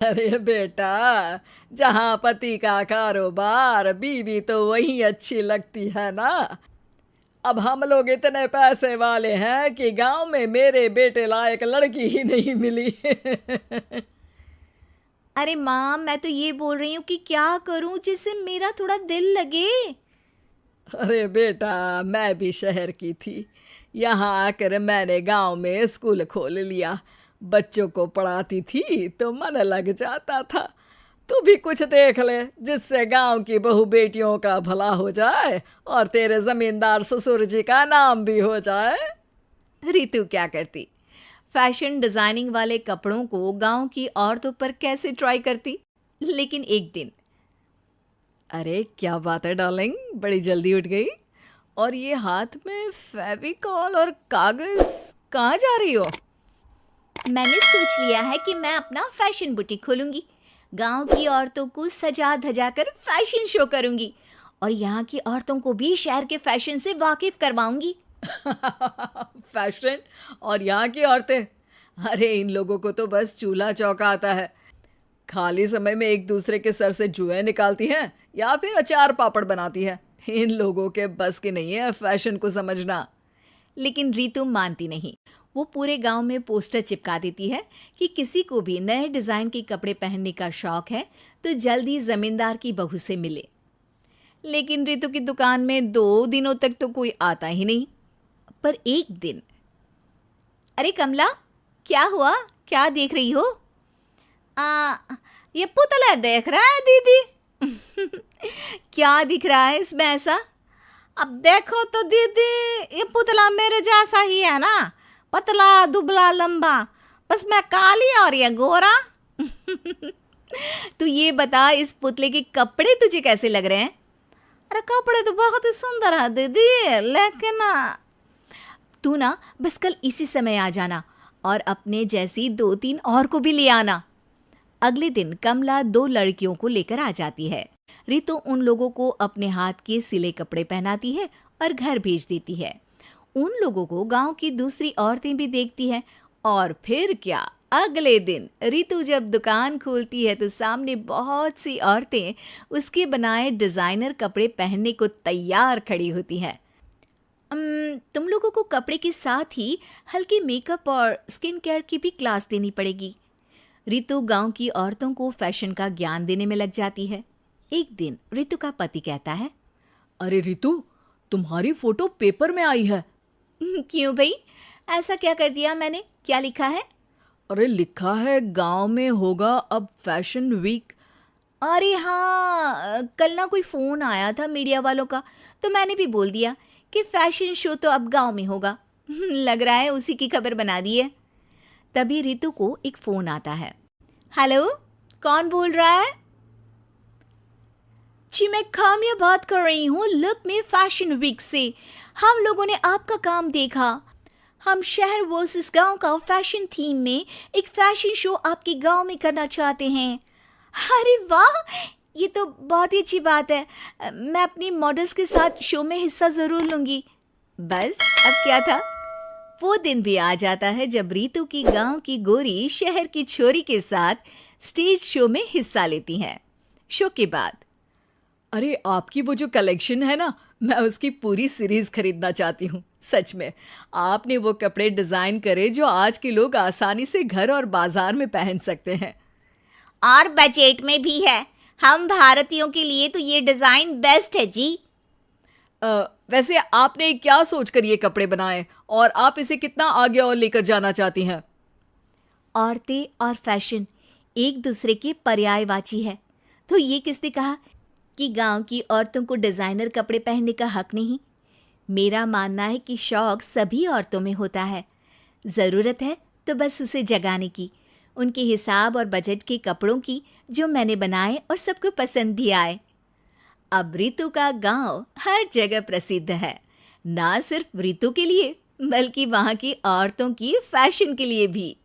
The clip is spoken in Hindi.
अरे बेटा, जहाँ पति का कारोबार बीवी तो वही अच्छी लगती है ना। अब हम लोग इतने पैसे वाले हैं कि गांव में मेरे बेटे लायक लड़की ही नहीं मिली। अरे माँ, मैं तो ये बोल रही हूँ कि क्या करूँ जिससे मेरा थोड़ा दिल लगे। अरे बेटा, मैं भी शहर की थी। यहाँ आकर मैंने गांव में स्कूल खोल लिया। बच्चों को पढ़ाती थी तो मन लग जाता था। तू भी कुछ देख ले जिससे गांव की बहू बेटियों का भला हो जाए और तेरे जमींदार ससुर जी का नाम भी हो जाए। रितु क्या करती? फैशन डिजाइनिंग वाले कपड़ों को गांव की औरतों पर कैसे ट्राई करती। लेकिन एक दिन, अरे क्या बात है डार्लिंग, बड़ी जल्दी उठ गई। और ये हाथ में फेविकॉल और कागज, कहाँ जा रही हो? मैंने सोच लिया है कि मैं अपना फैशन बुटीक खोलूंगी। गांव की औरतों को सजा धजा कर फैशन शो करूंगी और यहाँ की औरतों को भी शहर के फैशन से वाकिफ करवाऊंगी। फैशन और यहाँ की औरतें, अरे इन लोगों को तो बस चूल्हा चौका आता है। खाली समय में एक दूसरे के सर से जुएं निकालती हैं या फिर अचार पापड़ बनाती है। इन लोगों के बस की नहीं है फैशन को समझना। लेकिन रितु मानती नहीं। वो पूरे गांव में पोस्टर चिपका देती है कि किसी को भी नए डिजाइन के कपड़े पहनने का शौक है तो जल्दी जमींदार की बहू से मिले। लेकिन रितु की दुकान में 2 दिनों तक तो कोई आता ही नहीं। पर एक दिन, अरे कमला, क्या हुआ? क्या देख रही हो? आ, ये पुतला देख रहा है दीदी। क्या दिख रहा है इसमें ऐसा? अब देखो तो दीदी, ये पुतला मेरे जैसा ही है ना, पतला दुबला लंबा। बस मैं काली और ये गोरा। तू ये बता, इस पुतले के कपड़े तुझे कैसे लग रहे हैं? अरे कपड़े तो बहुत ही सुंदर है दीदी, लेकिन तू ना बस कल इसी समय आ जाना और अपने जैसी 2-3 और को भी ले आना। अगले दिन कमला 2 लड़कियों को लेकर आ जाती है। रितु उन लोगों को अपने हाथ के सिले कपड़े पहनाती है और घर भेज देती है। उन लोगों को गांव की दूसरी औरतें भी देखती हैं। और फिर क्या, अगले दिन रितु जब दुकान खोलती है तो सामने बहुत सी औरतें उसके बनाए डिजाइनर कपड़े पहनने को तैयार खड़ी होती हैं। तुम लोगों को कपड़े के साथ ही हल्के मेकअप और स्किन केयर की भी क्लास देनी पड़ेगी। रितु गांव की औरतों को फैशन का ज्ञान देने में लग जाती है। एक दिन रितु का पति कहता है, अरे रितु, तुम्हारी फोटो पेपर में आई है। क्यों भाई, ऐसा क्या कर दिया मैंने? क्या लिखा है? अरे लिखा है गांव में होगा अब फैशन वीक। अरे हाँ, कल ना कोई फ़ोन आया था मीडिया वालों का, तो मैंने भी बोल दिया कि फैशन शो तो अब गांव में होगा। लग रहा है उसी की खबर बना दी है। तभी रितु को एक फ़ोन आता है। हेलो, कौन बोल रहा है? जी मैं काम्या बात कर रही हूँ, लुक में फैशन वीक से। हम लोगों ने आपका काम देखा। हम शहर वर्सेस गांव का फैशन थीम में एक फैशन शो आपके गांव में करना चाहते हैं। अरे वाह, ये तो बहुत ही अच्छी बात है। मैं अपनी मॉडल्स के साथ शो में हिस्सा ज़रूर लूँगी। बस अब क्या था। वो दिन भी आ जाता है जब रितु की गांव की गोरी शहर की छोरी के साथ स्टेज शो में हिस्सा लेती हैं। शो के बाद, अरे आपकी वो जो कलेक्शन है ना, मैं उसकी पूरी सीरीज खरीदना चाहती हूँ। सच में आपने वो कपड़े डिजाइन करे जो आज के लोग आसानी से घर और बाजार में पहन सकते हैं। और बजट में भी है। हम भारतीयों के लिए तो ये डिज़ाइन बेस्ट है जी। वैसे आपने क्या सोचकर ये कपड़े बनाए और आप इसे कितना आगे और लेकर जाना चाहती हैं? औरतें और फैशन एक दूसरे के पर्यायवाची है। तो ये किसने कहा कि गांव की औरतों को डिज़ाइनर कपड़े पहनने का हक नहीं? मेरा मानना है कि शौक सभी औरतों में होता है। ज़रूरत है तो बस उसे जगाने की, उनके हिसाब और बजट के कपड़ों की, जो मैंने बनाए और सबको पसंद भी आए। अब रितु का गांव हर जगह प्रसिद्ध है, ना सिर्फ रितु के लिए बल्कि वहाँ की औरतों की फैशन के लिए भी।